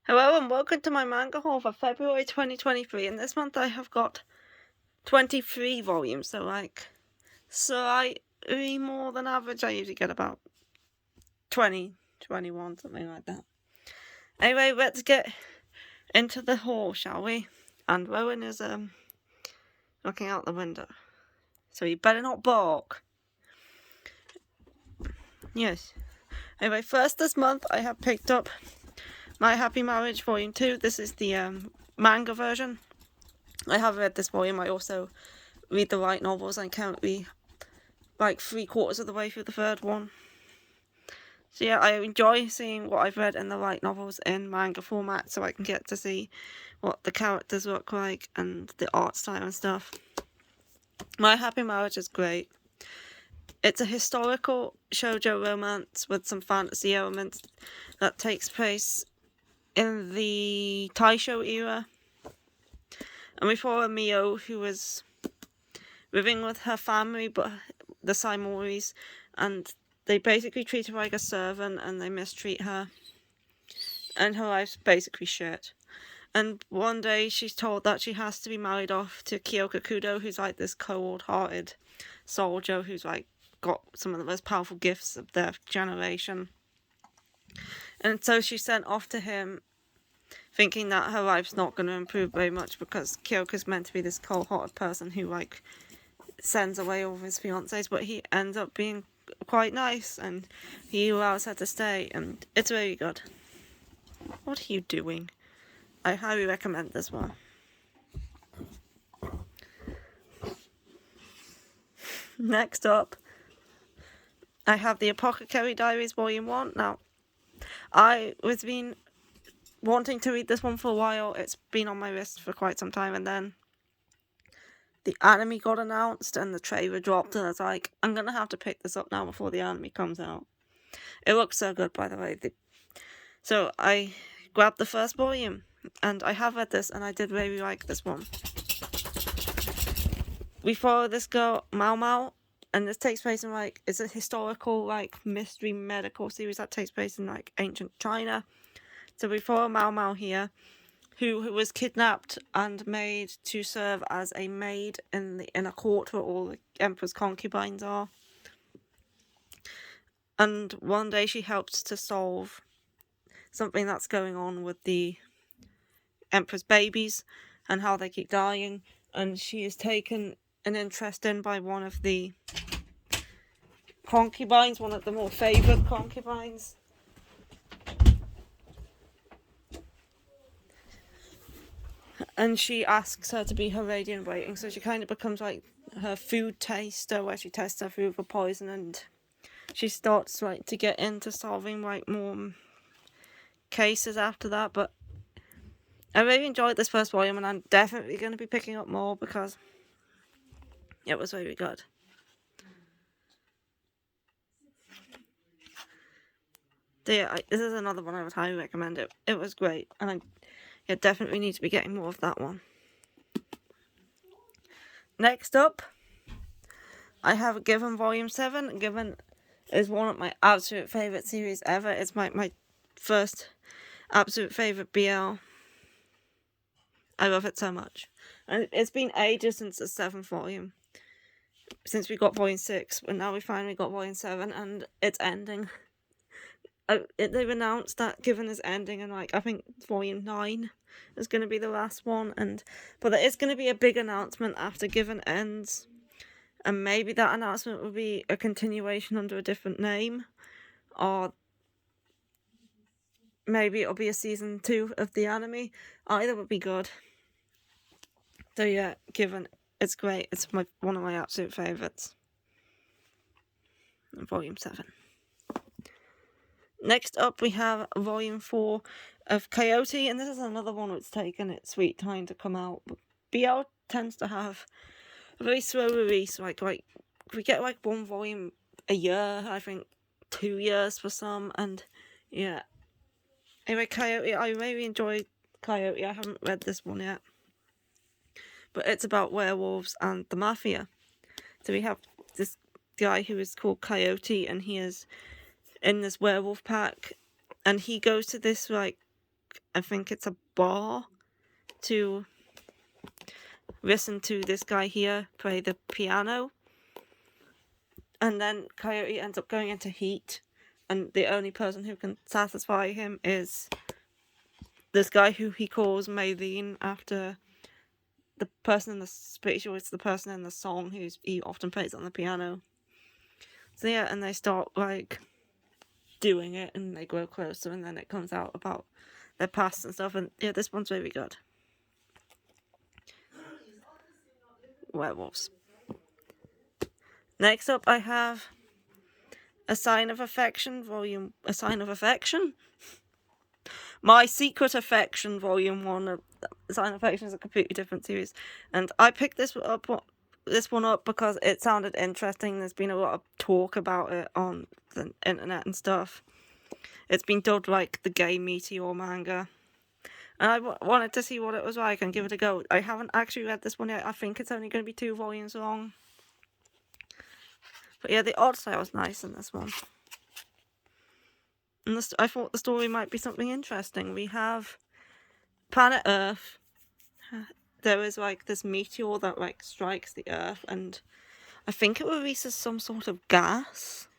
Hello and welcome to my manga haul for February 2023, and this month I have got 23 volumes, so slightly more than average. I usually get about 20, 21, something like that. Anyway, let's get into the haul, shall we? And Rowan is looking out the window, so you better not bark. Yes. Anyway, first this month I have picked up My Happy Marriage Volume 2. This is the manga version. I have read this volume. I also read the light novels. I'm currently like 3/4 of the way through the third one. So yeah, I enjoy seeing what I've read in the light novels in manga format, so I can get to see what the characters look like and the art style and stuff. My Happy Marriage is great. It's a historical shoujo romance with some fantasy elements that takes place in the Taisho era. And we follow Mio, who is living with her family, but the Saimoris, and they basically treat her like a servant and they mistreat her. And her life's basically shit. And one day she's told that she has to be married off to Kyoka Kudo, who's like this cold-hearted soldier who's like got some of the most powerful gifts of their generation. And so she's sent off to him thinking that her life's not going to improve very much because Kyoka's meant to be this cold-hearted person who like sends away all of his fiancés, but he ends up being quite nice and he allows her to stay, and it's very good. What are you doing? I highly recommend this one. Next up, I have the Apothecary Diaries Volume 1. Now, I was been wanting to read this one for a while. It's been on my list for quite some time, and then the anime got announced and the trailer dropped, and I was like, I'm gonna have to pick this up now before the anime comes out. It looks so good, by the way. So I grabbed the first volume, and I have read this, and I did really like this one. We follow this girl, Mao Mao, and this takes place in it's a historical mystery medical series that takes place in ancient China. So we follow Mao Mao here, who was kidnapped and made to serve as a maid in a court where all the emperor's concubines are. And one day she helps to solve something that's going on with the emperor's babies and how they keep dying. And she is taken an interest in by one of the concubines, one of the more favoured concubines. And she asks her to be her lady in waiting, so she kind of becomes like her food taster, where she tests her food for poison, and she starts to get into solving more cases after that. But I really enjoyed this first volume, and I'm definitely going to be picking up more because it was very good. This is another one I would highly recommend. It was great, and I definitely need to be getting more of that one. Next up, I have Given Volume 7. Given is one of my absolute favourite series ever. It's my first absolute favourite BL. I love it so much. And it's been ages since the 7th volume. Since we got Volume 6, but now we finally got Volume 7, and it's ending. They've announced that Given is ending, and I think Volume 9 is going to be the last one, but there is going to be a big announcement after Given ends, and maybe that announcement will be a continuation under a different name, or maybe it'll be a season 2 of the anime. Either would be good. So yeah, Given, it's great. It's one of my absolute favourites. Volume 7. Next up, we have Volume 4 of Coyote, and this is another one that's taken its sweet time to come out. But BL tends to have a very slow release. We get one volume a year, I think 2 years for some, and yeah. Anyway, Coyote, I really enjoyed Coyote. I haven't read this one yet. But it's about werewolves and the mafia. So we have this guy who is called Coyote, and he is in this werewolf pack, and he goes to this I think it's a bar, to listen to this guy here play the piano. And then Coyote ends up going into heat, and the only person who can satisfy him is this guy who he calls Maylene, after the person in the, pretty sure it's the person in the song he often plays on the piano. So yeah, and they start like doing it, and they grow closer, and then it comes out about their past and stuff. And yeah, this one's really good. Werewolves. Next up, I have A Sign of Affection, A Sign of Affection? My Secret Affection, Volume 1. A Sign of Affection is a completely different series. And I picked this one up because it sounded interesting. There's been a lot of talk about it on the internet and stuff. It's been dubbed like the gay meteor manga. And I wanted to see what it was like and give it a go. I haven't actually read this one yet. I think it's only going to be 2 volumes long. But yeah, the art style was nice in this one. And I thought the story might be something interesting. We have planet Earth. There is like this meteor that like strikes the Earth, and I think it releases some sort of gas.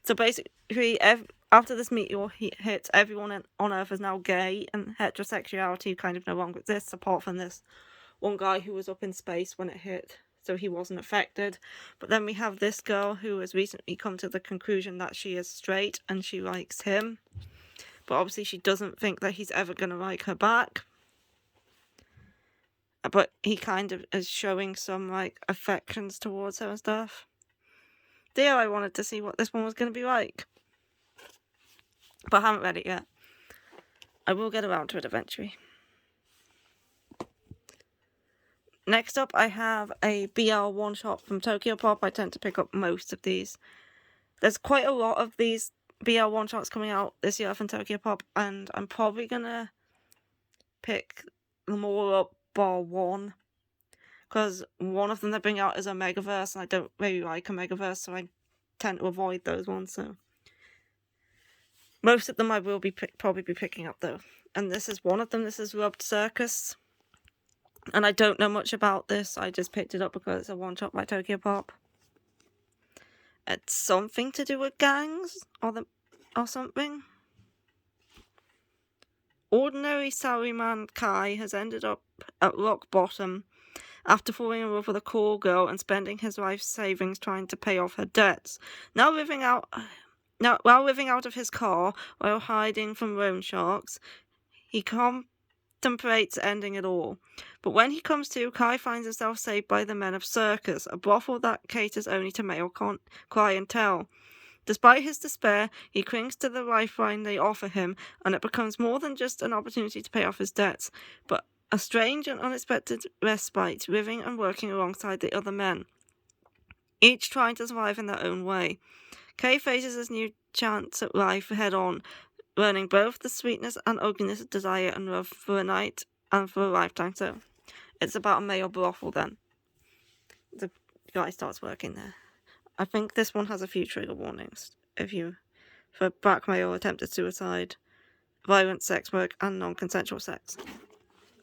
So basically, after this meteor hits, everyone on Earth is now gay, and heterosexuality kind of no longer exists, apart from this one guy who was up in space when it hit, so he wasn't affected. But then we have this girl who has recently come to the conclusion that she is straight and she likes him. But obviously she doesn't think that he's ever going to like her back. But he kind of is showing some like affections towards her and stuff. There, I wanted to see what this one was going to be like. But I haven't read it yet. I will get around to it eventually. Next up, I have a BL one-shot from Tokyo Pop. I tend to pick up most of these. There's quite a lot of these BL one-shots coming out this year from Tokyo Pop, and I'm probably going to pick them all up bar one. Because one of them they bring out is a Megaverse, and I don't really like a Megaverse, so I tend to avoid those ones. So most of them I will be probably be picking up, though. And this is one of them. This is Rubbed Circus. And I don't know much about this. I just picked it up because it's a one-shot by Tokyo Pop. It's something to do with gangs or something. Ordinary salaryman Kai has ended up at rock bottom after falling in love with a cool girl and spending his life's savings trying to pay off her debts. While living out of his car while hiding from loan sharks, he contemplates ending it all. But when he comes to, Kai finds himself saved by the men of Circus, a brothel that caters only to male clientele. Despite his despair, he clings to the lifeline they offer him, and it becomes more than just an opportunity to pay off his debts, but a strange and unexpected respite, living and working alongside the other men, each trying to survive in their own way. Kay faces his new chance at life head-on, learning both the sweetness and ugliness of desire and love for a night and for a lifetime. So, it's about a male brothel then. The guy starts working there. I think this one has a few trigger warnings. For blackmail, attempted suicide, violent sex work, and non-consensual sex.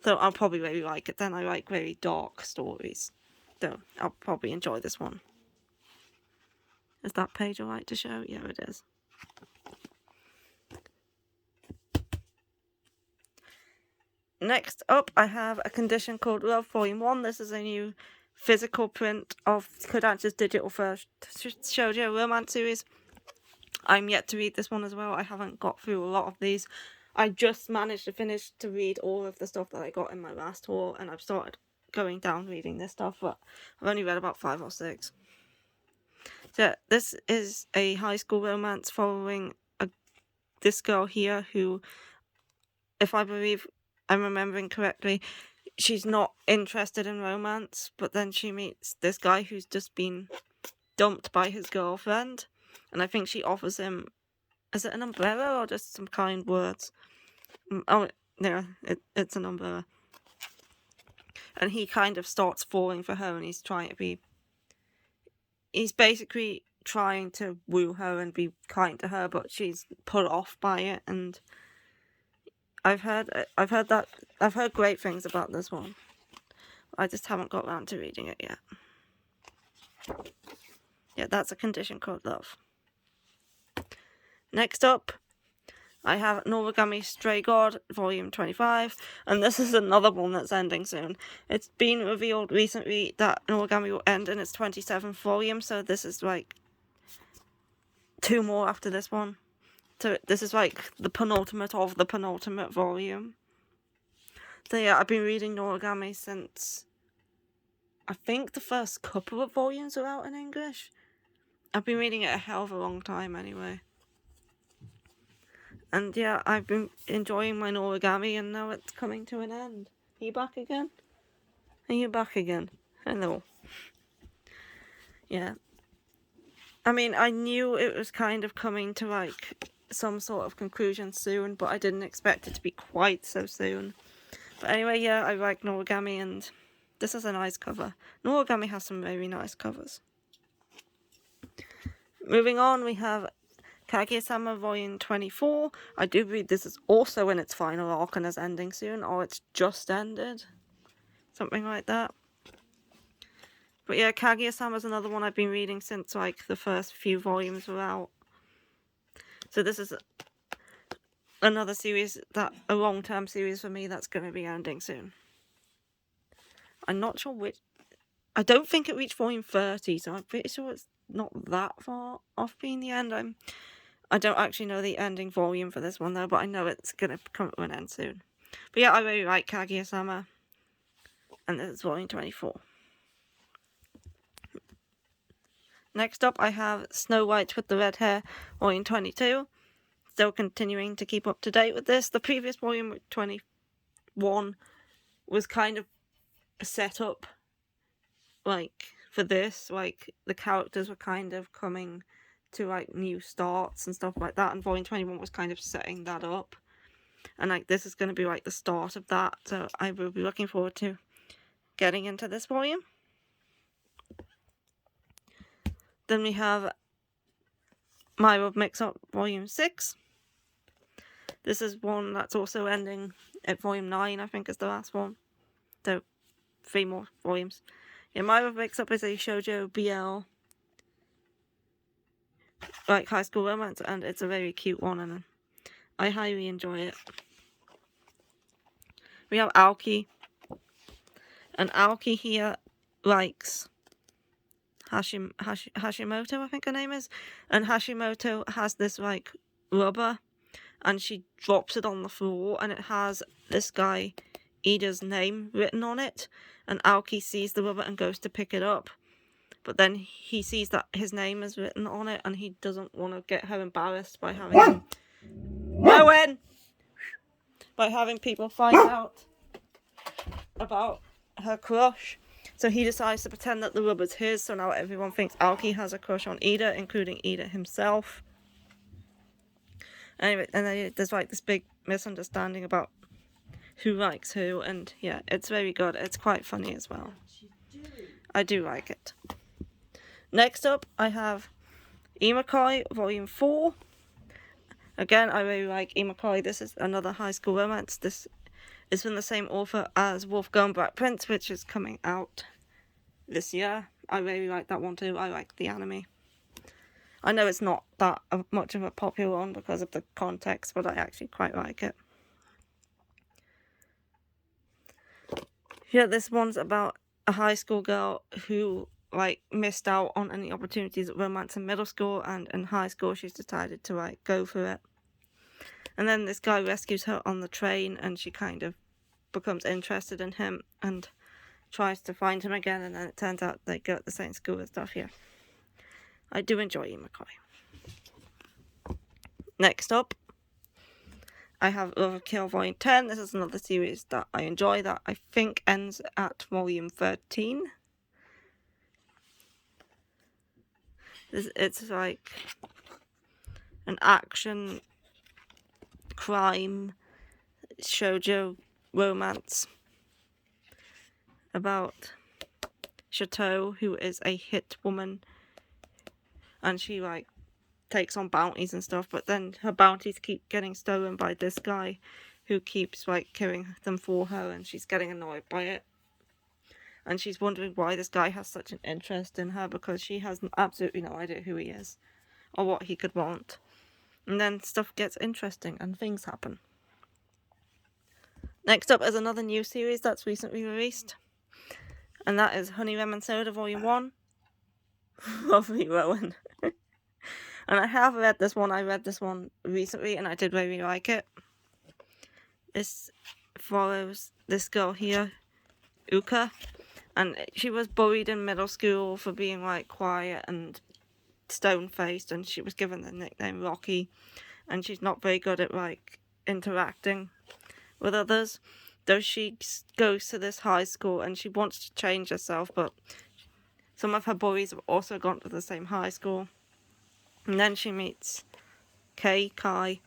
So I'll probably really like it then. I like very dark stories. So I'll probably enjoy this one. Is that page alright to show? Yeah, it is. Next up, I have a condition called Love Volume 1. This is a new physical print of Kodansha's digital first shoujo romance series. I'm yet to read this one as well. I haven't got through a lot of these. I just managed to read all of the stuff that I got in my last haul, and I've started going down reading this stuff, but I've only read about 5 or 6. So this is a high school romance following this girl here who, if I believe I'm remembering correctly, she's not interested in romance, but then she meets this guy who's just been dumped by his girlfriend, and I think she offers him, is it an umbrella or just some kind words? Oh, yeah, it's an umbrella. And he kind of starts falling for her, and he's basically trying to woo her and be kind to her, but she's put off by it, and I've heard great things about this one. I just haven't got around to reading it yet. Yeah, that's A Condition Called Love. Next up, I have Noragami Stray God, Volume 25, and this is another one that's ending soon. It's been revealed recently that Noragami will end in its 27th volume, so this is like 2 more after this one. So this is like the penultimate of the penultimate volume. So yeah, I've been reading Noragami since I think the first couple of volumes are out in English. I've been reading it a hell of a long time anyway. And yeah, I've been enjoying my Noragami, and now it's coming to an end. Are you back again? Are you back again? Hello. Yeah. I mean, I knew it was kind of coming to like some sort of conclusion soon, but I didn't expect it to be quite so soon. But anyway, yeah, I like Noragami, and this is a nice cover. Noragami has some very nice covers. Moving on, we have Kaguya-sama Volume 24. I do believe this is also in its final arc and is ending soon, or it's just ended. Something like that. But yeah, Kaguya-sama is another one I've been reading since like the first few volumes were out. So this is another series, a long-term series for me that's going to be ending soon. I'm not sure which... I don't think it reached volume 30, so I'm pretty sure it's not that far off being the end. I don't actually know the ending volume for this one though, but I know it's going to come to an end soon. But yeah, I really like Kaguya-sama, and this is volume 24. Next up, I have Snow White with the Red Hair, volume 22. Still continuing to keep up to date with this. The previous volume, 21, was kind of set up like for this. Like the characters were kind of coming to like new starts and stuff like that, and volume 21 was kind of setting that up. And like this is going to be like the start of that, so I will be looking forward to getting into this volume. Then we have My Love Mix-Up Volume 6. This is one that's also ending at Volume 9, I think is the last one. So, 3 more volumes. Yeah, My Love Mix-Up is a shoujo BL, like high school romance, and it's a very cute one, and I highly enjoy it. We have Aoki, and Aoki here likes Hashimoto, I think her name is, and Hashimoto has this like rubber, and she drops it on the floor, and it has this guy Ida's name written on it, and Aoki sees the rubber and goes to pick it up, but then he sees that his name is written on it, and he doesn't want to get her embarrassed by having by having people find out about her crush. So he decides to pretend that the rubber's his, so now everyone thinks Aoki has a crush on Ida, including Ida himself. Anyway, and then there's like this big misunderstanding about who likes who, and yeah, it's very good. It's quite funny as well. I do like it. Next up, I have Imakoi Volume 4. Again, I really like Imakoi. This is another high school romance. This is from the same author as Wolfgang Black Prince, which is coming out this year. I really like that one too. I like the anime. I know it's not that much of a popular one because of the context, but I actually quite like it. Yeah, this one's about a high school girl who like missed out on any opportunities at romance in middle school, and in high school she's decided to like go for it. And then this guy rescues her on the train, and she kind of becomes interested in him and tries to find him again, and then it turns out they go at the same school and stuff. Yeah, I do enjoy Imakoi. Next up, I have Love of Kill Volume 10. This is another series that I enjoy that I think ends at Volume 13. It's like an action, crime, shoujo romance about Chateau, who is a hit woman, and she like takes on bounties and stuff, but then her bounties keep getting stolen by this guy who keeps like killing them for her, and she's getting annoyed by it. And she's wondering why this guy has such an interest in her, because she has absolutely no idea who he is or what he could want. And then stuff gets interesting and things happen. Next up is another new series that's recently released, and that is Honey Lemon Soda Volume 1. Lovely Rowan. And I have read this one. I read this one recently and I did really like it. This follows this girl here, Uka, and she was bullied in middle school for being like quiet and stone-faced, and she was given the nickname Rocky, and she's not very good at like interacting with others, though she goes to this high school and she wants to change herself, but some of her bullies have also gone to the same high school. And then she meets Kai,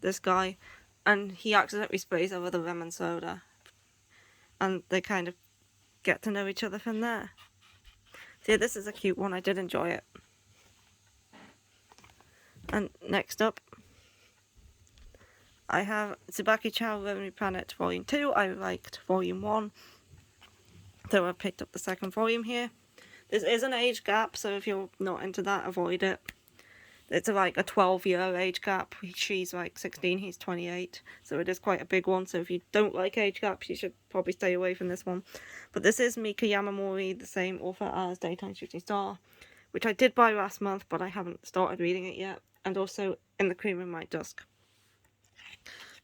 this guy, and he accidentally sprays her with a lemon soda, and they kind of get to know each other from there. So yeah, this is a cute one. I did enjoy it. And next up, I have Tsubaki Chow Lonely Planet Volume 2. I liked Volume 1, so I picked up the second volume here. This is an age gap, so if you're not into that, avoid it. It's like a 12-year age gap. She's like 16, he's 28, so it is quite a big one. So if you don't like age gaps, you should probably stay away from this one. But this is Mika Yamamori, the same author as Daytime Shooting Star, which I did buy last month, but I haven't started reading it yet, and also In the Cream of My Dusk.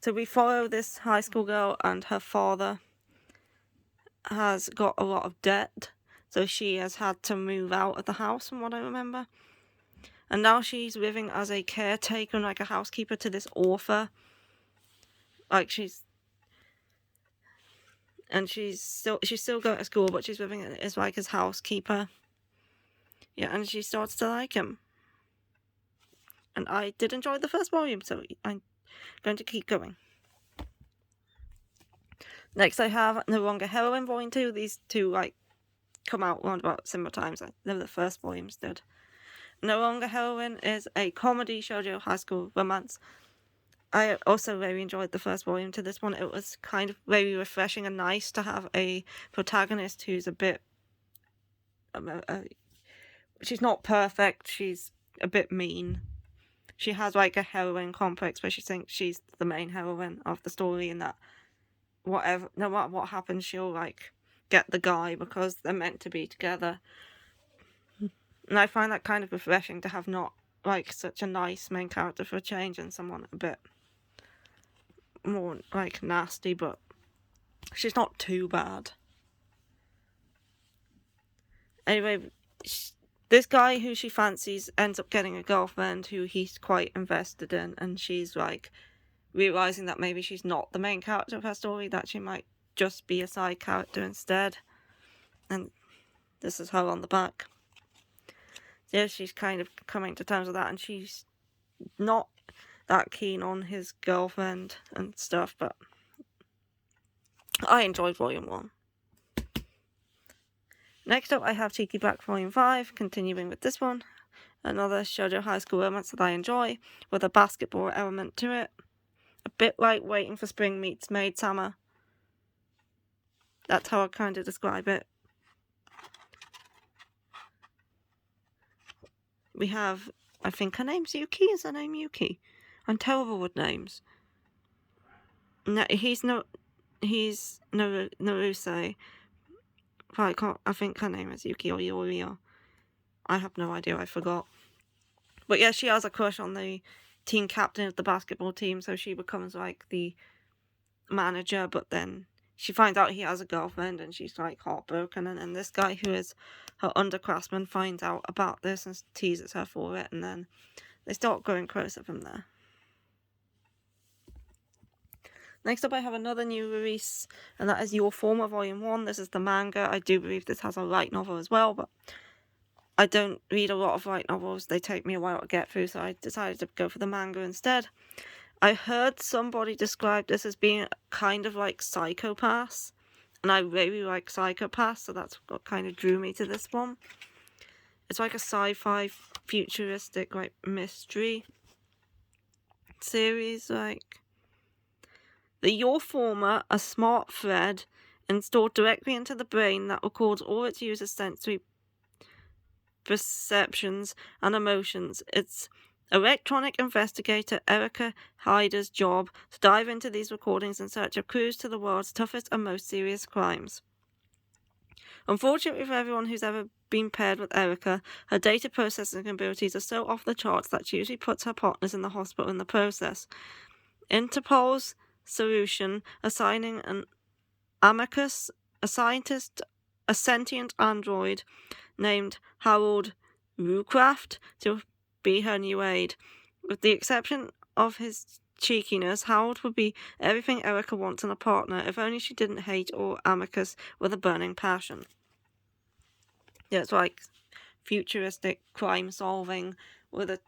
So we follow this high school girl, and her father has got a lot of debt, so she has had to move out of the house, from what I remember. And now she's living as a caretaker and like a housekeeper to this author. Like she's still going to school, but she's living as like his housekeeper. Yeah, and she starts to like him. And I did enjoy the first volume, so I'm going to keep going. Next I have No Longer Heroine Volume 2. These two like come out around about similar times. I know the first volumes did. No Longer Heroine is a comedy shoujo high school romance. I also very enjoyed the first volume to this one. It was kind of very refreshing and nice to have a protagonist who's a bit... she's not perfect, she's a bit mean. She has like a heroine complex where she thinks she's the main heroine of the story, and that no matter what happens, she'll like get the guy because they're meant to be together. And I find that kind of refreshing to have not like such a nice main character for a change, and someone a bit more like nasty, but she's not too bad. Anyway, this guy who she fancies ends up getting a girlfriend who he's quite invested in, and she's like realising that maybe she's not the main character of her story, that she might just be a side character instead. And this is her on the back. Yeah, she's kind of coming to terms with that, and she's not that keen on his girlfriend and stuff, but I enjoyed Volume 1. Next up, I have Cheeky Black Volume 5, continuing with this one. Another shoujo high school romance that I enjoy, with a basketball element to it. A bit like Waiting for Spring meets Maid Sama. That's how I kind of describe it. We have, I think her name's Yuki. Is her name Yuki? I'm terrible with names. No, he's Naruse. I think her name is Yuki or Yoria. I have no idea, I forgot. But yeah, she has a crush on the team captain of the basketball team, so she becomes like the manager, but then she finds out he has a girlfriend and she's like heartbroken, and then this guy who is her underclassman finds out about this and teases her for it, and then they start growing closer from there. Next up I have another new release, and that is Your Former Volume 1. This is the manga. I do believe this has a light novel as well, but I don't read a lot of light novels. They take me a while to get through, so I decided to go for the manga instead. I heard somebody describe this as being kind of like Psycho-Pass, and I really like Psycho-Pass, so that's what kind of drew me to this one. It's like a sci-fi futuristic like mystery series, like The yaw former, a smart thread installed directly into the brain that records all its users' sensory perceptions and emotions. It's electronic investigator Erica Hyder's job to dive into these recordings in search of clues to the world's toughest and most serious crimes. Unfortunately for everyone who's ever been paired with Erica, her data processing abilities are so off the charts that she usually puts her partners in the hospital in the process. Interpol's solution, assigning an amicus, a sentient android named Harold Rucraft, to be her new aide. With the exception of his cheekiness, Harold would be everything Erica wants in a partner, if only she didn't hate all amicus with a burning passion. Yeah, it's like futuristic crime solving with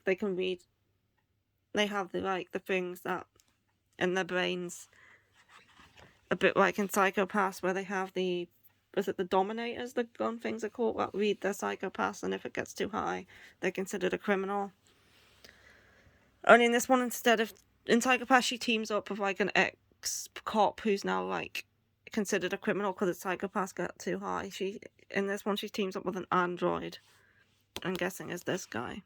they can read, they have the things that in their brains, a bit like in Psychopaths, where they have the Dominators, the gun things are called, that read their Psychopaths, and if it gets too high, they're considered a criminal. Only in this one, in Psychopaths, she teams up with an ex-cop who's now considered a criminal because his Psychopaths get too high. In this one, she teams up with an android. I'm guessing is this guy.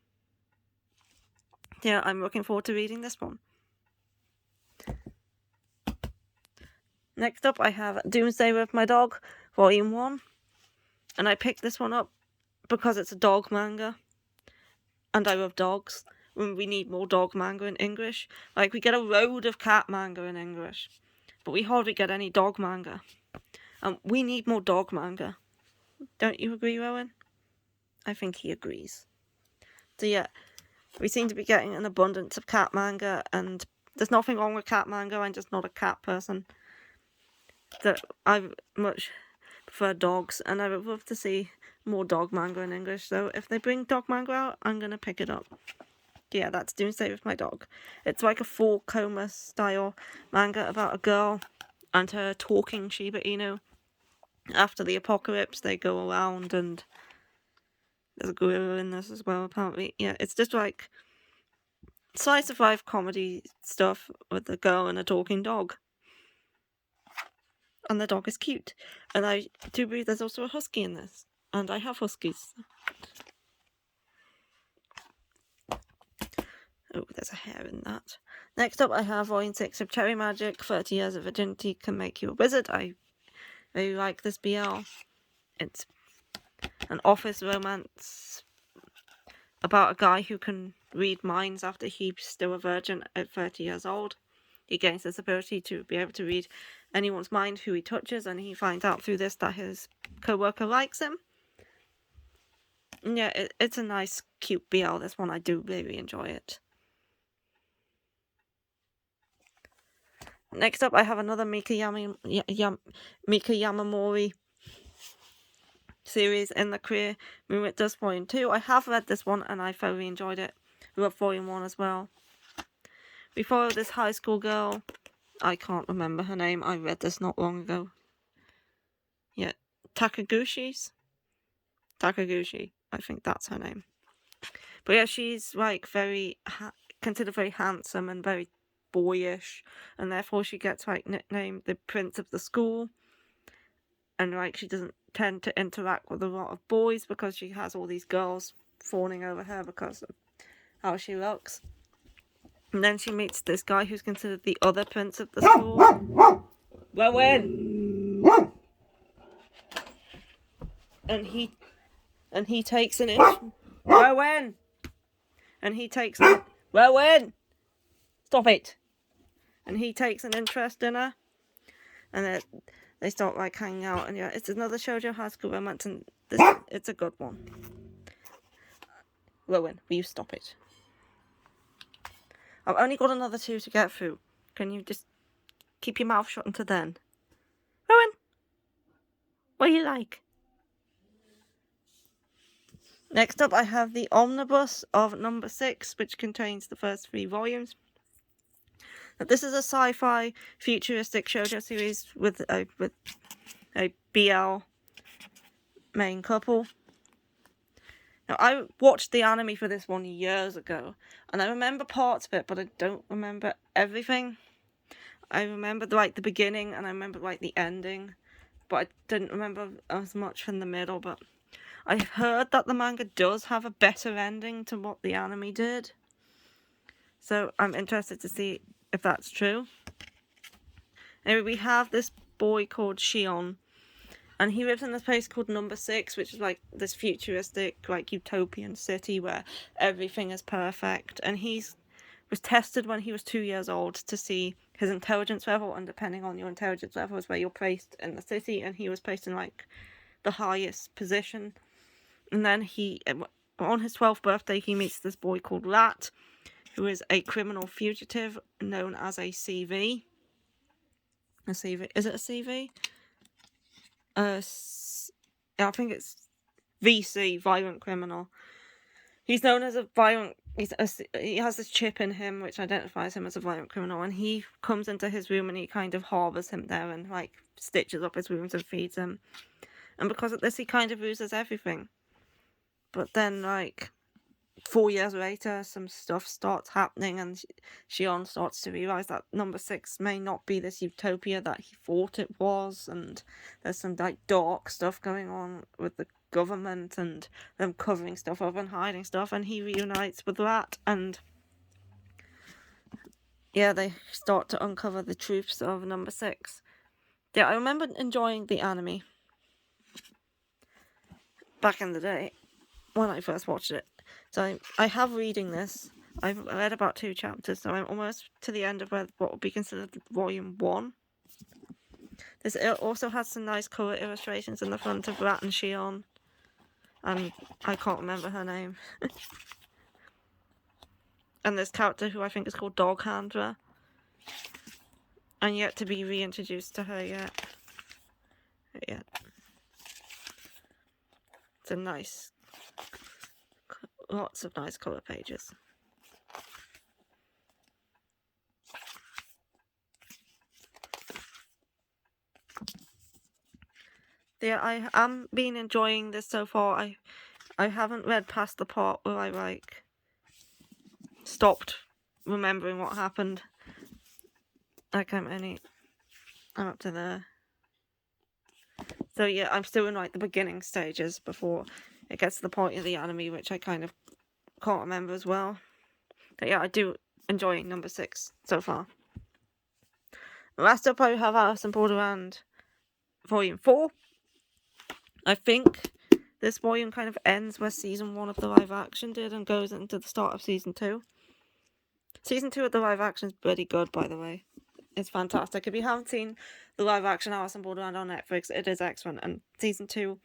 Yeah, I'm looking forward to reading this one. Next up, I have Doomsday with My Dog, Volume 1. And I picked this one up because it's a dog manga. And I love dogs. We need more dog manga in English. We get a load of cat manga in English. But we hardly get any dog manga. And we need more dog manga. Don't you agree, Rowan? I think he agrees. So yeah, we seem to be getting an abundance of cat manga. And there's nothing wrong with cat manga. I'm just not a cat person. That I much prefer dogs, and I would love to see more dog manga in English, so if they bring dog manga out, I'm gonna pick it up. Yeah, that's Doomsday with My Dog. It's like a full coma style manga about a girl and her talking Shiba Inu. After the apocalypse, they go around, and there's a gorilla in this as well, apparently. Yeah, it's just slice of life comedy stuff with a girl and a talking dog. And the dog is cute. And I do believe there's also a husky in this. And I have huskies. Oh, there's a hair in that. Next up, I have Volume 6 of Cherry Magic, 30 Years of Virginity Can Make You a Wizard. I really like this BL. It's an office romance about a guy who can read minds after he's still a virgin at 30 years old. He gains this ability to be able to read anyone's mind who he touches, and he finds out through this that his co-worker likes him. And yeah, it's a nice, cute BL, this one. I do really enjoy it. Next up, I have another Mika Yamamori series, In the Career Movement Dust Volume 2. I have read this one, and I thoroughly enjoyed it. I love Volume 1 as well. We follow this high school girl. I can't remember her name. I read this not long ago. Yeah, Takaguchi. I think that's her name. But yeah, she's considered very handsome and very boyish, and therefore she gets nicknamed the prince of the school. And she doesn't tend to interact with a lot of boys because she has all these girls fawning over her because of how she looks. And then she meets this guy who's considered the other prince of the school. Rowan! And he takes an interest. Rowan! And he takes an... Rowan! Stop it! And he takes an interest in her. And they start hanging out. And yeah, it's another shoujo high school romance, and it's a good one. Rowan, will you stop it? I've only got another 2 to get through. Can you just keep your mouth shut until then? Rowan! What do you like? Next up, I have the omnibus of number 6, which contains the first 3 volumes. Now, this is a sci-fi futuristic shoujo series with a BL main couple. Now, I watched the anime for this one years ago, and I remember parts of it, but I don't remember everything. I remembered like the beginning and I remembered like the ending, but I didn't remember as much from the middle. But I heard that the manga does have a better ending to what the anime did, so I'm interested to see if that's true. Anyway, we have this boy called Shion, and he lives in this place called Number 6, which is like this futuristic, like utopian city where everything is perfect. And he was tested when he was 2 years old to see his intelligence level, and depending on your intelligence level is where you're placed in the city. And he was placed in like the highest position. And then on his 12th birthday, he meets this boy called Rat, who is a criminal fugitive known as a CV. A CV? Is it a CV? I think it's VC, violent criminal. He's known as a violent. He has this chip in him which identifies him as a violent criminal, and he comes into his room and he kind of harbours him there and like stitches up his wounds and feeds him. And because of this, he kind of loses everything. But then, like 4 years later, some stuff starts happening, and Shion starts to realise that Number 6 may not be this utopia that he thought it was, and there's some like dark stuff going on with the government and them covering stuff up and hiding stuff, and he reunites with Rat, and yeah, they start to uncover the truths of Number 6. Yeah, I remember enjoying the anime back in the day when I first watched it. So I have reading this. I've read about 2 chapters, so I'm almost to the end of what would be considered volume 1. This also has some nice colour illustrations in the front of Rat and Shion. And I can't remember her name. And this character who I think is called Dog Handler. And yet to be reintroduced to her yet. Yeah. It's a nice... Lots of nice colour pages. Yeah, I am been enjoying this so far. I haven't read past the part where I like stopped remembering what happened. Like I'm up to there. So yeah, I'm still in like the beginning stages before it gets to the point of the anime, which I kind of can't remember as well. But yeah, I do enjoy Number 6 so far. Last up, I have Alice in Borderland Volume 4. I think this volume kind of ends where Season 1 of the live action did and goes into the start of Season 2. Season 2 of the live action is pretty good, by the way. It's fantastic. If you haven't seen the live action Alice in Borderland on Netflix, it is excellent. And Season 2,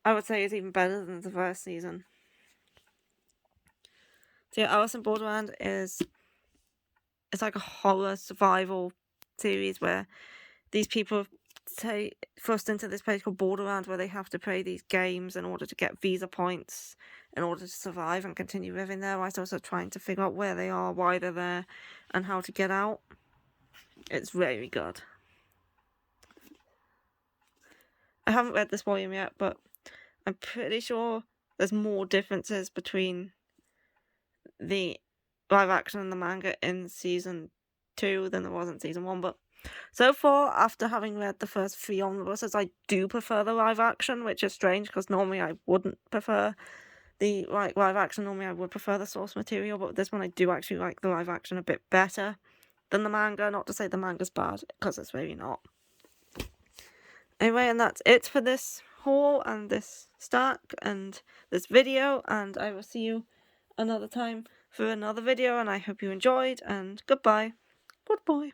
I would say, is even better than the first season. So yeah, Alice in Borderland it's like a horror survival series where these people thrust into this place called Borderland where they have to play these games in order to get visa points in order to survive and continue living there, whilst also trying to figure out where they are, why they're there, and how to get out. It's very good. I haven't read this volume yet, but I'm pretty sure there's more differences between the live action and the manga in Season 2 than there was in Season 1, but so far, after having read the first 3 omnibuses, I do prefer the live action, which is strange because normally I wouldn't prefer the live action. Normally I would prefer the source material, but this one I do actually like the live action a bit better than the manga. Not to say the manga's bad, because it's really not. Anyway, and that's it for this haul and this stack and this video, and I will see you another time for another video, and I hope you enjoyed, and goodbye. Goodbye.